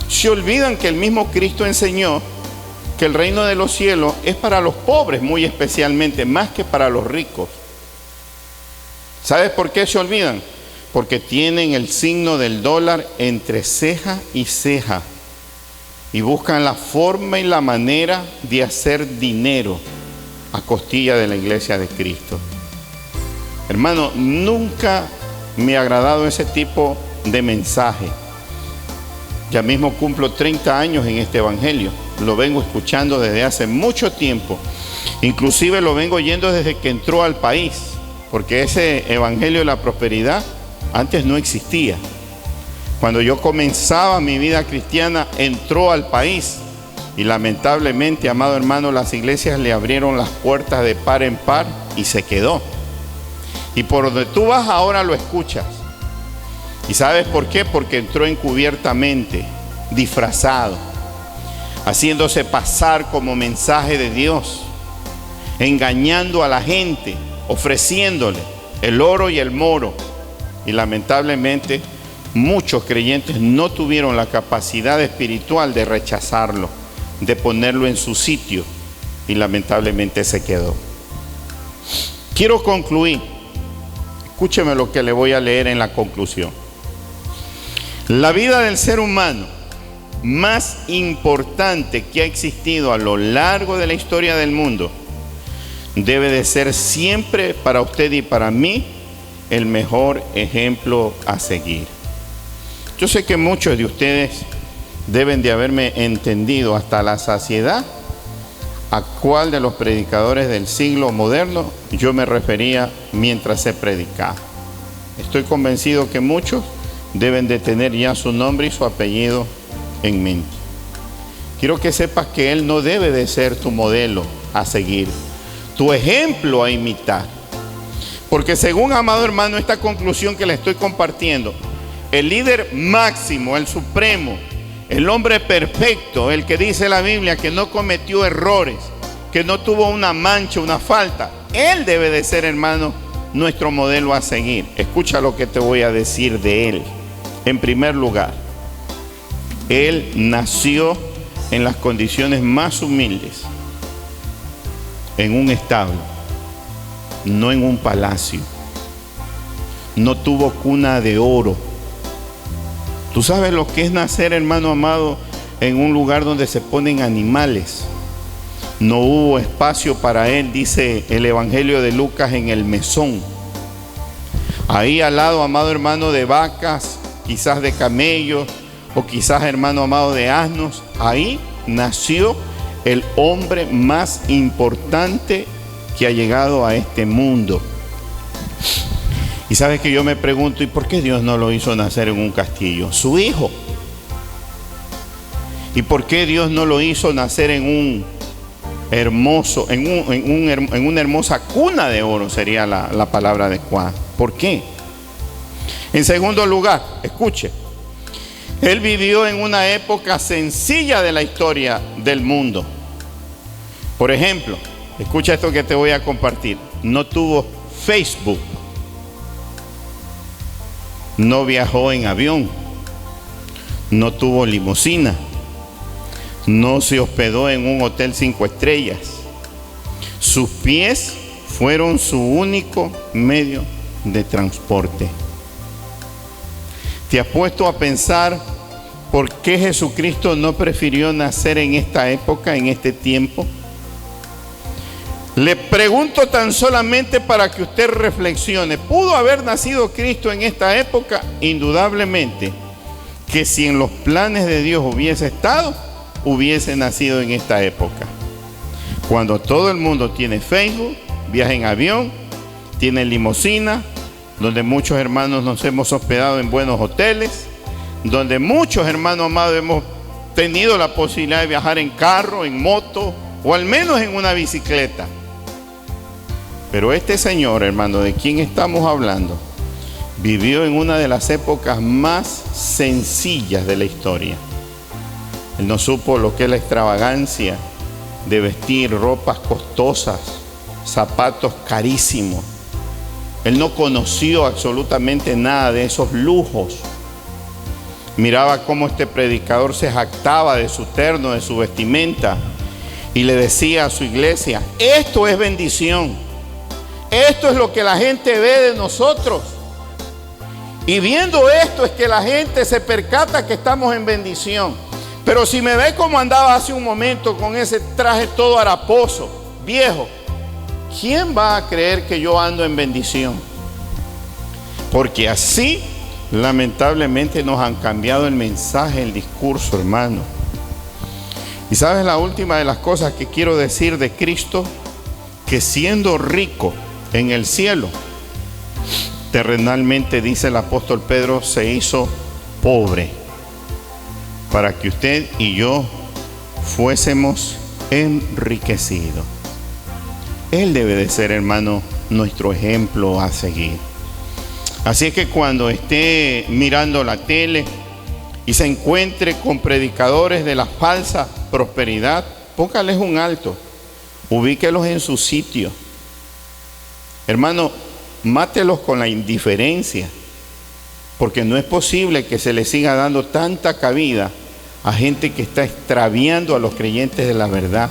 Se olvidan que el mismo Cristo enseñó que el reino de los cielos es para los pobres, muy especialmente, más que para los ricos. ¿Sabes por qué se olvidan? Porque tienen el signo del dólar entre ceja y ceja y buscan la forma y la manera de hacer dinero a costilla de la iglesia de Cristo. Hermano, nunca me ha agradado ese tipo de mensaje. Ya mismo cumplo 30 años en este evangelio. Lo vengo escuchando desde hace mucho tiempo. Inclusive lo vengo oyendo desde que entró al país, porque ese evangelio de la prosperidad antes no existía. Cuando yo comenzaba mi vida cristiana, entró al país y lamentablemente, amado hermano, las iglesias le abrieron las puertas de par en par y se quedó. Y por donde tú vas ahora lo escuchas. ¿Y sabes por qué? Porque entró encubiertamente, disfrazado, haciéndose pasar como mensaje de Dios, engañando a la gente, ofreciéndole el oro y el moro. Y lamentablemente muchos creyentes no tuvieron la capacidad espiritual de rechazarlo, de ponerlo en su sitio, y lamentablemente se quedó. Quiero concluir. Escúcheme lo que le voy a leer en la conclusión. La vida del ser humano más importante que ha existido a lo largo de la historia del mundo debe de ser siempre para usted y para mí el mejor ejemplo a seguir. Yo sé que muchos de ustedes deben de haberme entendido hasta la saciedad a cuál de los predicadores del siglo moderno yo me refería mientras se predicaba. Estoy convencido que muchos deben de tener ya su nombre y su apellido en mente. Quiero que sepas que él no debe de ser tu modelo a seguir, tu ejemplo a imitar. Porque según, amado hermano, esta conclusión que le estoy compartiendo, el líder máximo, el supremo, el hombre perfecto, el que dice la Biblia que no cometió errores, que no tuvo una mancha, una falta, él debe de ser, hermano, nuestro modelo a seguir. Escucha lo que te voy a decir de él. En primer lugar, él nació en las condiciones más humildes, en un establo, no en un palacio. No tuvo cuna de oro. Tú sabes lo que es nacer, hermano amado, en un lugar donde se ponen animales. No hubo espacio para él, dice el Evangelio de Lucas, en el mesón. Ahí al lado, amado hermano, de vacas, quizás de camellos, o quizás, hermano amado, de asnos. Ahí nació el hombre más importante que ha llegado a este mundo. Y sabes que yo me pregunto, ¿y por qué Dios no lo hizo nacer en un castillo? Su hijo. ¿Y por qué Dios no lo hizo nacer en un hermoso, en una hermosa cuna de oro? Sería la palabra adecuada. ¿Por qué? En segundo lugar, escuche, él vivió en una época sencilla de la historia del mundo. Por ejemplo, escucha esto que te voy a compartir. No tuvo Facebook. No viajó en avión. no tuvo limusina, no se hospedó en un hotel 5 estrellas. Sus pies fueron su único medio de transporte. ¿Te has puesto a pensar por qué Jesucristo no prefirió nacer en esta época, en este tiempo? Le pregunto tan solamente para que usted reflexione. ¿Pudo haber nacido Cristo en esta época? Indudablemente que si en los planes de Dios hubiese estado, hubiese nacido en esta época. Cuando todo el mundo tiene Facebook, viaja en avión, tiene limusina, donde muchos hermanos nos hemos hospedado en buenos hoteles, donde muchos hermanos amados hemos tenido la posibilidad de viajar en carro, en moto o al menos en una bicicleta. Pero este señor, hermano, de quien estamos hablando, vivió en una de las épocas más sencillas de la historia. Él no supo lo que es la extravagancia de vestir ropas costosas, zapatos carísimos. Él no conoció absolutamente nada de esos lujos. Miraba cómo este predicador se jactaba de su terno, de su vestimenta, y le decía a su iglesia: esto es bendición, esto es lo que la gente ve de nosotros. Y viendo esto es que la gente se percata que estamos en bendición. Pero si me ve como andaba hace un momento con ese traje todo haraposo, viejo, ¿quién va a creer que yo ando en bendición? Porque así, lamentablemente, nos han cambiado el mensaje, el discurso, hermano. Y sabes, la última de las cosas que quiero decir de Cristo, que siendo rico en el cielo, terrenalmente, dice el apóstol Pedro, se hizo pobre para que usted y yo fuésemos enriquecidos. Él debe de ser, hermano, nuestro ejemplo a seguir. Así es que cuando esté mirando la tele y se encuentre con predicadores de la falsa prosperidad, póngales un alto, ubíquelos en su sitio. Hermano, mátelos con la indiferencia, porque no es posible que se le siga dando tanta cabida a gente que está extraviando a los creyentes de la verdad,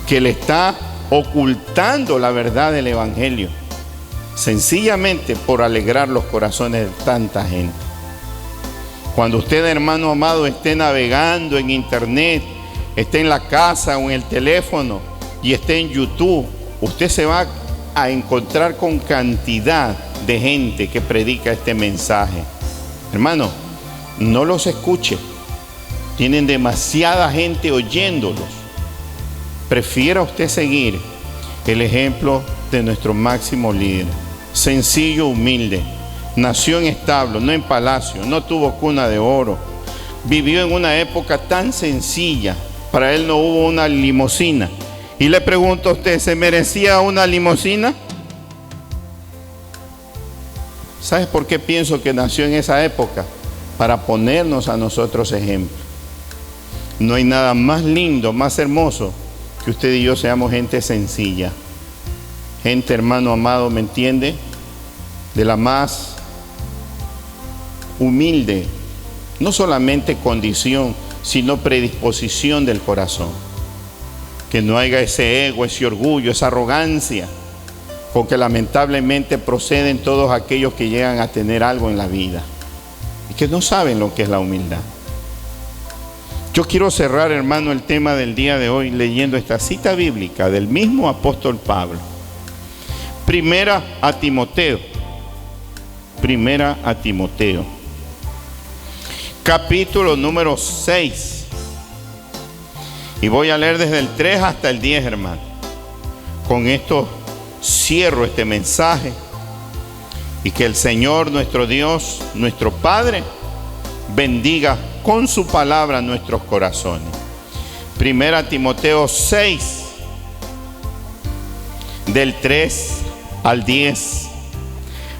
que le está ocultando la verdad del evangelio, sencillamente por alegrar los corazones de tanta gente. Cuando usted, hermano amado, esté navegando en internet, esté en la casa o en el teléfono y esté en YouTube, usted se va a encontrar con cantidad de gente que predica este mensaje. Hermano, no los escuche. Tienen demasiada gente oyéndolos. Prefiera usted seguir el ejemplo de nuestro máximo líder. Sencillo, humilde. Nació en establo, no en palacio. No tuvo cuna de oro. Vivió en una época tan sencilla. Para él no hubo una limusina. Y le pregunto a usted, ¿se merecía una limusina? ¿Sabes por qué pienso que nació en esa época? Para ponernos a nosotros ejemplo. No hay nada más lindo, más hermoso que usted y yo seamos gente sencilla. Gente, hermano amado, ¿me entiende? De la más humilde, no solamente condición, sino predisposición del corazón. Que no haya ese ego, ese orgullo, esa arrogancia con que lamentablemente proceden todos aquellos que llegan a tener algo en la vida y que no saben lo que es la humildad. Yo quiero cerrar, hermano, el tema del día de hoy leyendo esta cita bíblica del mismo apóstol Pablo. Primera a Timoteo, capítulo número 6. Y voy a leer desde el 3 hasta el 10, hermano. Con esto cierro este mensaje. Y que el Señor, nuestro Dios, nuestro Padre, bendiga con su palabra nuestros corazones. Primera Timoteo 6, del 3 al 10.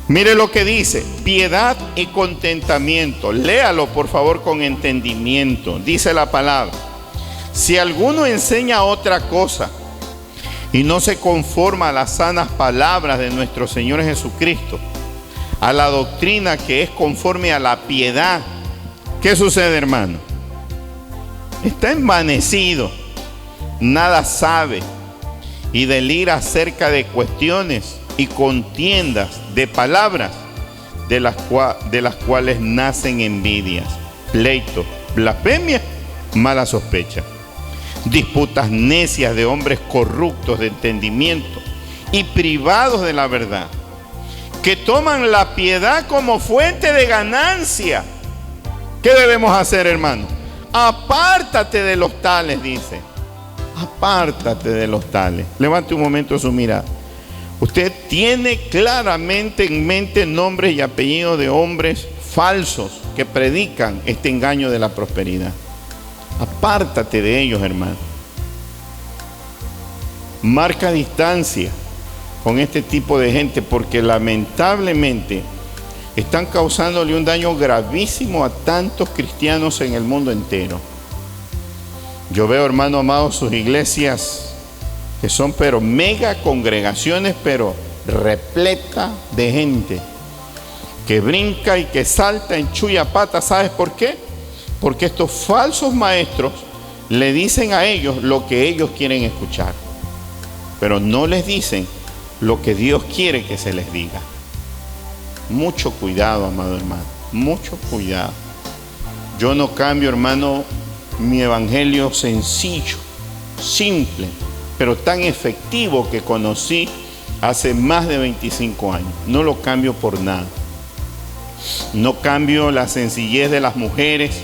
Mire lo que dice: piedad y contentamiento. Léalo por favor con entendimiento. Dice la palabra: si alguno enseña otra cosa y no se conforma a las sanas palabras de nuestro Señor Jesucristo, a la doctrina que es conforme a la piedad ¿Qué sucede, hermano? Está envanecido, nada sabe y delira acerca de cuestiones y contiendas de palabras de las cuales nacen envidias, pleitos, blasfemias, mala sospecha, disputas necias de hombres corruptos de entendimiento y privados de la verdad, que toman la piedad como fuente de ganancia. ¿Qué debemos hacer, hermano? Apártate de los tales, dice. Apártate de los tales. Levante un momento su mirada. Usted tiene claramente en mente nombres y apellidos de hombres falsos que predican este engaño de la prosperidad. Apártate de ellos, hermano. Marca distancia con este tipo de gente, porque lamentablemente están causándole un daño gravísimo a tantos cristianos en el mundo entero. Yo veo, hermano amado, sus iglesias que son pero mega congregaciones, pero repleta de gente que brinca y que salta en chuya pata. ¿Sabes por qué? Porque estos falsos maestros le dicen a ellos lo que ellos quieren escuchar, pero no les dicen lo que Dios quiere que se les diga. Mucho cuidado, amado hermano, mucho cuidado. Yo no cambio, hermano, mi evangelio sencillo, simple, pero tan efectivo que conocí hace más de 25 años. No lo cambio por nada. No cambio la sencillez de las mujeres.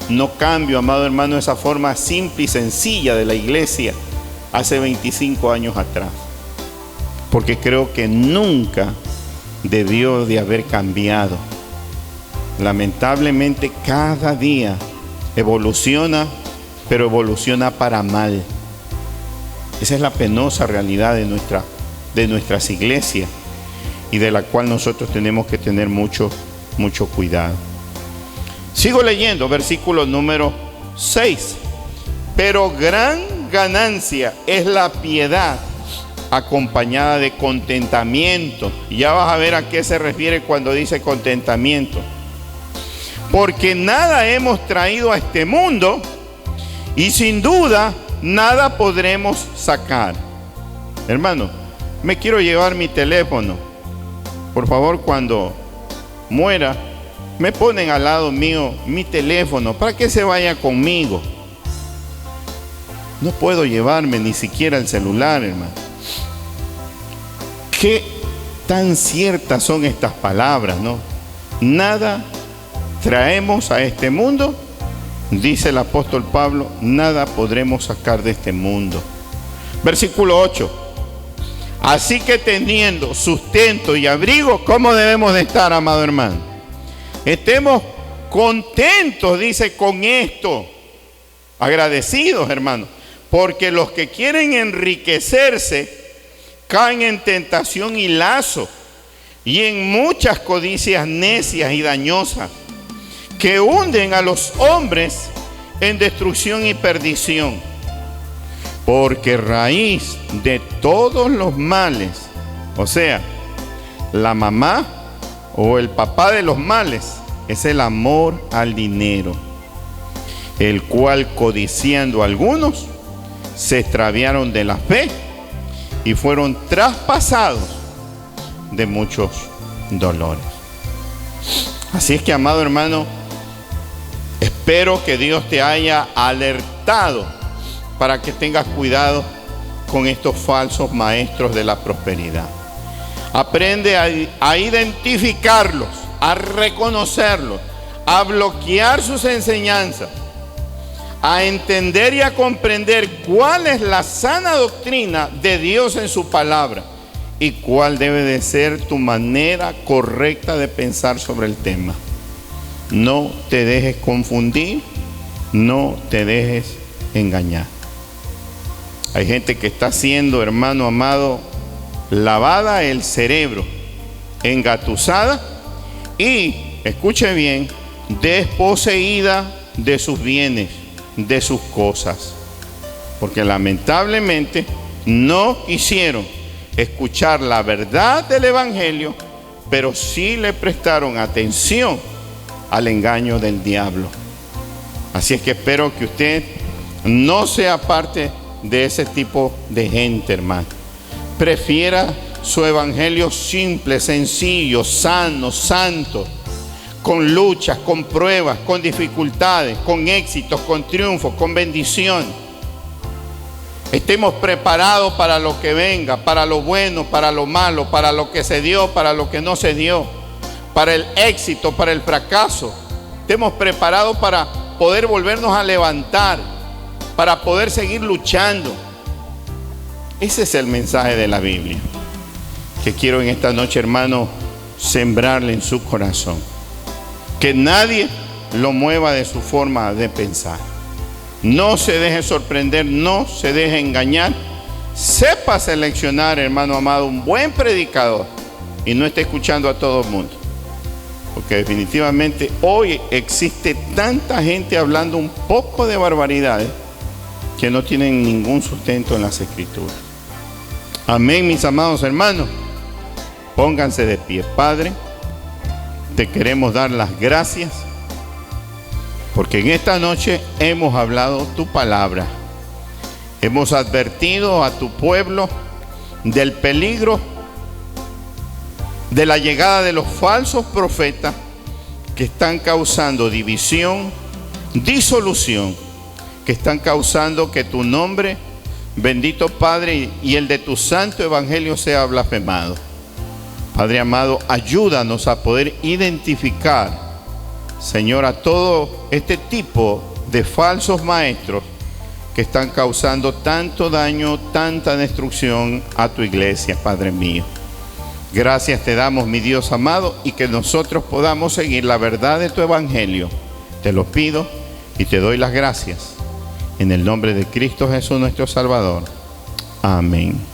No cambio, amado hermano, esa forma simple y sencilla de la iglesia hace 25 años atrás. Porque creo que nunca debió de haber cambiado. Lamentablemente cada día evoluciona, pero evoluciona para mal. Esa es la penosa realidad de nuestras iglesias, y de la cual nosotros tenemos que tener mucho cuidado. Sigo leyendo, versículo número 6. Pero gran ganancia es la piedad acompañada de contentamiento. Y ya vas a ver a qué se refiere cuando dice contentamiento. Porque nada hemos traído a este mundo y sin duda nada podremos sacar. Hermano, me quiero llevar mi teléfono. Por favor, cuando muera, me ponen al lado mío mi teléfono para que se vaya conmigo. No puedo llevarme ni siquiera el celular, hermano. Qué tan ciertas son estas palabras, ¿no? Nada traemos a este mundo, dice el apóstol Pablo, nada podremos sacar de este mundo. Versículo 8. Así que teniendo sustento y abrigo, ¿cómo debemos de estar, amado hermano? Estemos contentos, dice, con esto. Agradecidos, hermano. Porque los que quieren enriquecerse caen en tentación y lazo y en muchas codicias necias y dañosas que hunden a los hombres en destrucción y perdición. Porque raíz de todos los males, o sea, la mamá o el papá de los males, es el amor al dinero, el cual codiciando algunos se extraviaron de la fe y fueron traspasados de muchos dolores. Así es que, amado hermano, espero que Dios te haya alertado para que tengas cuidado con estos falsos maestros de la prosperidad. Aprende a identificarlos, a reconocerlos, a bloquear sus enseñanzas, a entender y a comprender cuál es la sana doctrina de Dios en su palabra y cuál debe de ser tu manera correcta de pensar sobre el tema. No te dejes confundir, no te dejes engañar. Hay gente que está siendo, hermano amado, lavada el cerebro, engatusada y, escuche bien, desposeída de sus bienes, de sus cosas, porque lamentablemente no quisieron escuchar la verdad del evangelio, pero sí le prestaron atención al engaño del diablo. Así es que espero que usted no sea parte de ese tipo de gente, hermano. Prefiera su evangelio simple, sencillo, sano, santo, con luchas, con pruebas, con dificultades, con éxitos, con triunfos, con bendición. Estemos preparados para lo que venga, para lo bueno, para lo malo, para lo que se dio, para lo que no se dio, para el éxito, para el fracaso. Estemos preparados para poder volvernos a levantar, para poder seguir luchando. Ese es el mensaje de la Biblia que quiero en esta noche, hermano, sembrarle en su corazón. Que nadie lo mueva de su forma de pensar. No se deje sorprender, no se deje engañar. Sepa seleccionar, hermano amado, un buen predicador y no esté escuchando a todo el mundo. Porque definitivamente hoy existe tanta gente hablando un poco de barbaridades que no tienen ningún sustento en las Escrituras. Amén, mis amados hermanos. Pónganse de pie. Padre, te queremos dar las gracias porque en esta noche hemos hablado tu palabra. Hemos advertido a tu pueblo del peligro de la llegada de los falsos profetas que están causando división, disolución, que están causando que tu nombre, bendito Padre, y el de tu santo evangelio sea blasfemado. Padre amado, ayúdanos a poder identificar, Señor, a todo este tipo de falsos maestros que están causando tanto daño, tanta destrucción a tu iglesia, Padre mío. Gracias te damos, mi Dios amado, y que nosotros podamos seguir la verdad de tu evangelio. Te lo pido y te doy las gracias. En el nombre de Cristo Jesús, nuestro Salvador. Amén.